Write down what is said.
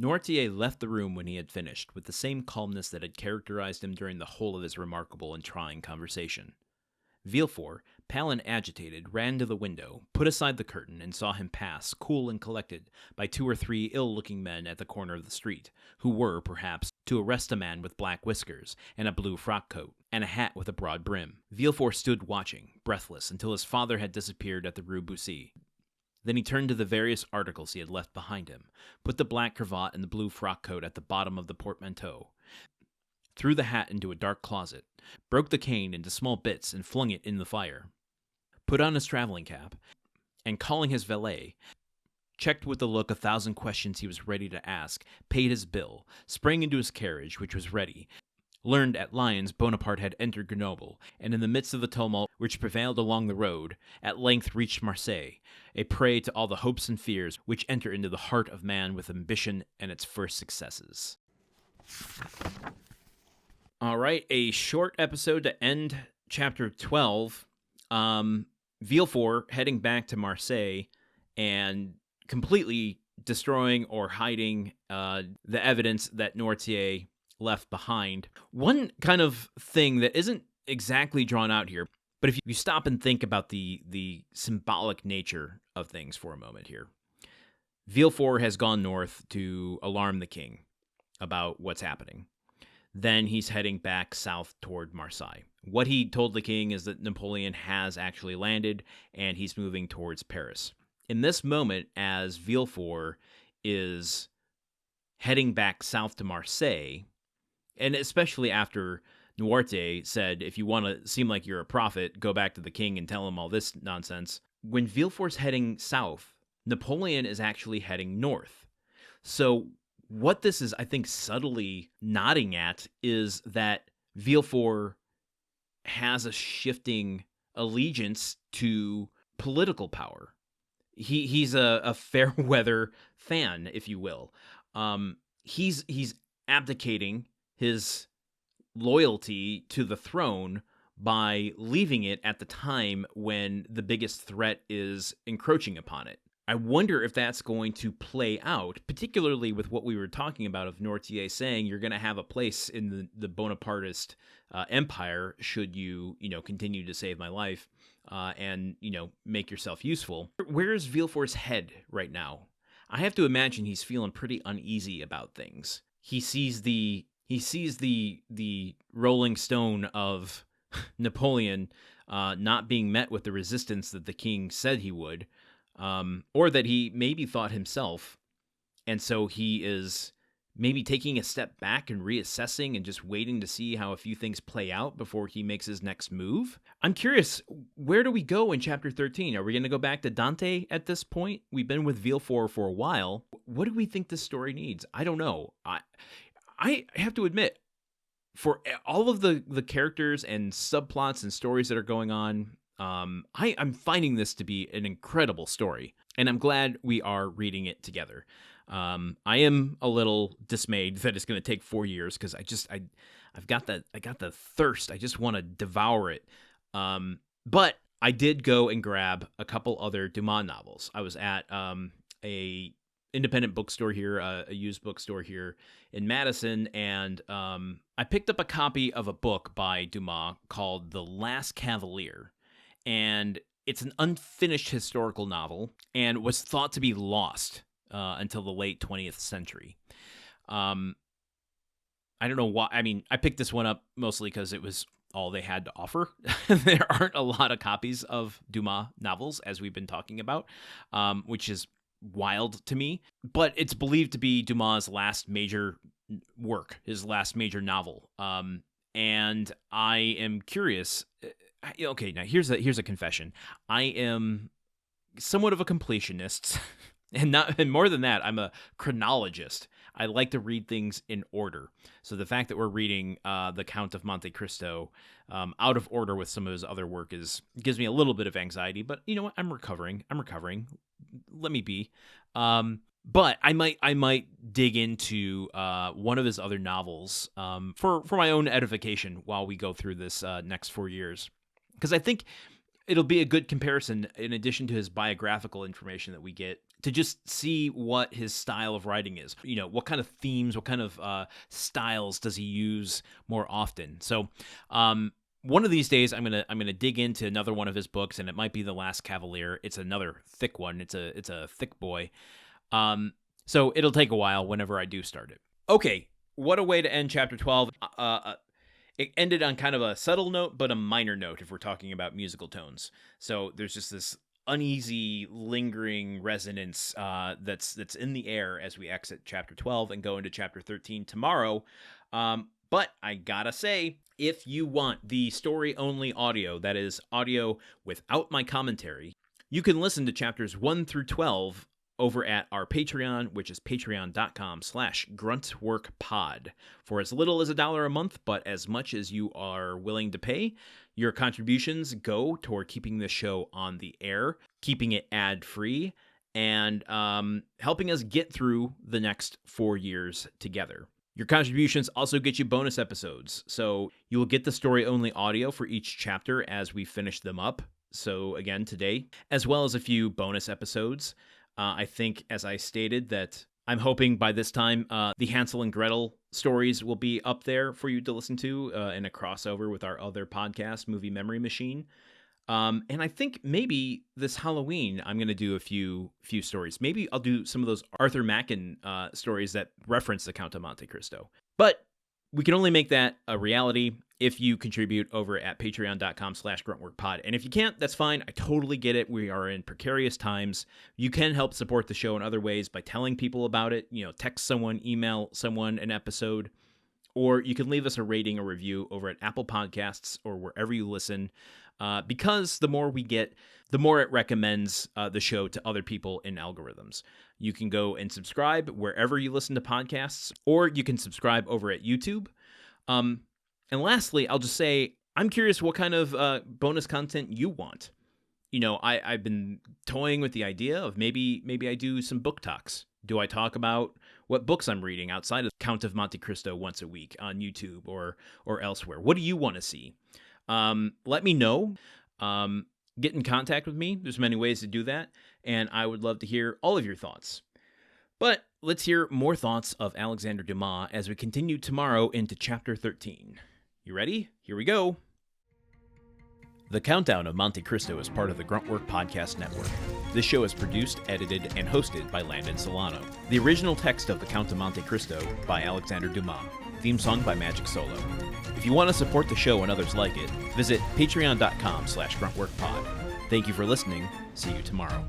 Noirtier left the room when he had finished, with the same calmness that had characterized him during the whole of his remarkable and trying conversation. Villefort, pale and agitated, ran to the window, put aside the curtain, and saw him pass, cool and collected, by 2 or 3 ill-looking men at the corner of the street, who were, perhaps, to arrest a man with black whiskers, and a blue frock-coat, and a hat with a broad brim. Villefort stood watching, breathless, until his father had disappeared at the Rue Bussy. Then he turned to the various articles he had left behind him, put the black cravat and the blue frock-coat at the bottom of the portmanteau, threw the hat into a dark closet, broke the cane into small bits and flung it in the fire, put on his traveling cap, and calling his valet, checked with the look 1,000 questions he was ready to ask, paid his bill, sprang into his carriage, which was ready, learned at Lyons Bonaparte had entered Grenoble, and in the midst of the tumult which prevailed along the road, at length reached Marseilles, a prey to all the hopes and fears which enter into the heart of man with ambition and its first successes. All right, a short episode to end chapter 12. Villefort heading back to Marseilles and completely destroying or hiding the evidence that Noirtier left behind. One kind of thing that isn't exactly drawn out here, but if you stop and think about the symbolic nature of things for a moment here. Villefort has gone north to alarm the king about what's happening. Then he's heading back south toward Marseilles. What he told the king is that Napoleon has actually landed, and he's moving towards Paris. In this moment, as Villefort is heading back south to Marseilles, and especially after Noirtier said, if you want to seem like you're a prophet, go back to the king and tell him all this nonsense. When Villefort's heading south, Napoleon is actually heading north. So what this is, I think, subtly nodding at is that Villefort has a shifting allegiance to political power. He's a fair weather fan, if you will. He's abdicating his loyalty to the throne by leaving it at the time when the biggest threat is encroaching upon it. I wonder if that's going to play out, particularly with what we were talking about of Noirtier saying you're going to have a place in the Bonapartist empire should you continue to save my life and make yourself useful. Where's Villefort's head right now? I have to imagine he's feeling pretty uneasy about things. He sees the rolling stone of Napoleon not being met with the resistance that the king said he would. Or that he maybe thought himself, and so he is maybe taking a step back and reassessing and just waiting to see how a few things play out before he makes his next move. I'm curious, where do we go in chapter 13? Are we going to go back to Dante at this point? We've been with Villefort for a while. What do we think this story needs? I don't know. I have to admit, for all of the characters and subplots and stories that are going on, I'm finding this to be an incredible story, and I'm glad we are reading it together. I am a little dismayed that it's going to take 4 years because I've got the thirst. I just want to devour it. But I did go and grab a couple other Dumas novels. I was at a independent bookstore here, a used bookstore here in Madison, and I picked up a copy of a book by Dumas called The Last Cavalier. And it's an unfinished historical novel and was thought to be lost until the late 20th century. I don't know why. I mean, I picked this one up mostly because it was all they had to offer. There aren't a lot of copies of Dumas novels, as we've been talking about, which is wild to me. But it's believed to be Dumas' last major work, his last major novel. And I am curious. Okay, now here's a confession. I am somewhat of a completionist, and more than that, I'm a chronologist. I like to read things in order. So the fact that we're reading The Count of Monte Cristo out of order with some of his other work gives me a little bit of anxiety. But you know what? I'm recovering. Let me be. But I might dig into one of his other novels for my own edification while we go through this next 4 years. Because I think it'll be a good comparison in addition to his biographical information that we get to just see what his style of writing is. What kind of themes, what kind of styles does he use more often? So one of these days I'm gonna dig into another one of his books, and it might be The Last Cavalier. It's another thick one. It's a thick boy. So it'll take a while whenever I do start it. Okay, what a way to end chapter 12. It ended on kind of a subtle note, but a minor note if we're talking about musical tones. So there's just this uneasy, lingering resonance that's in the air as we exit chapter 12 and go into chapter 13 tomorrow. But I gotta say, if you want the story-only audio, that is audio without my commentary, you can listen to chapters 1 through 12 over at our Patreon, which is patreon.com/gruntworkpod. For as little as $1 a month, but as much as you are willing to pay, your contributions go toward keeping the show on the air, keeping it ad-free, and helping us get through the next 4 years together. Your contributions also get you bonus episodes, so you will get the story-only audio for each chapter as we finish them up, so again, today, as well as a few bonus episodes. I think, as I stated, that I'm hoping by this time the Hansel and Gretel stories will be up there for you to listen to in a crossover with our other podcast, Movie Memory Machine. And I think maybe this Halloween I'm going to do a few stories. Maybe I'll do some of those Arthur Machen stories that reference the Count of Monte Cristo. But we can only make that a reality if you contribute over at patreon.com/gruntworkpod. And if you can't, that's fine. I totally get it. We are in precarious times. You can help support the show in other ways by telling people about it. Text someone, email someone an episode, or you can leave us a rating or review over at Apple Podcasts or wherever you listen. Because the more we get, the more it recommends the show to other people in algorithms. You can go and subscribe wherever you listen to podcasts, or you can subscribe over at YouTube. And lastly, I'll just say, I'm curious what kind of bonus content you want. I've been toying with the idea of maybe I do some book talks. Do I talk about what books I'm reading outside of Count of Monte Cristo once a week on YouTube or elsewhere? What do you want to see? Let me know. Get in contact with me. There's many ways to do that, and I would love to hear all of your thoughts. But let's hear more thoughts of Alexander Dumas as we continue tomorrow into chapter 13. You ready? Here we go. The Countdown of Monte Cristo is part of the Gruntwork Podcast Network. This show is produced, edited, and hosted by Landon Solano. The original text of The Count of Monte Cristo by Alexander Dumas. Theme song by Magic Solo. If you want to support the show and others like it, visit patreon.com/gruntworkpod. Thank you for listening. See you tomorrow.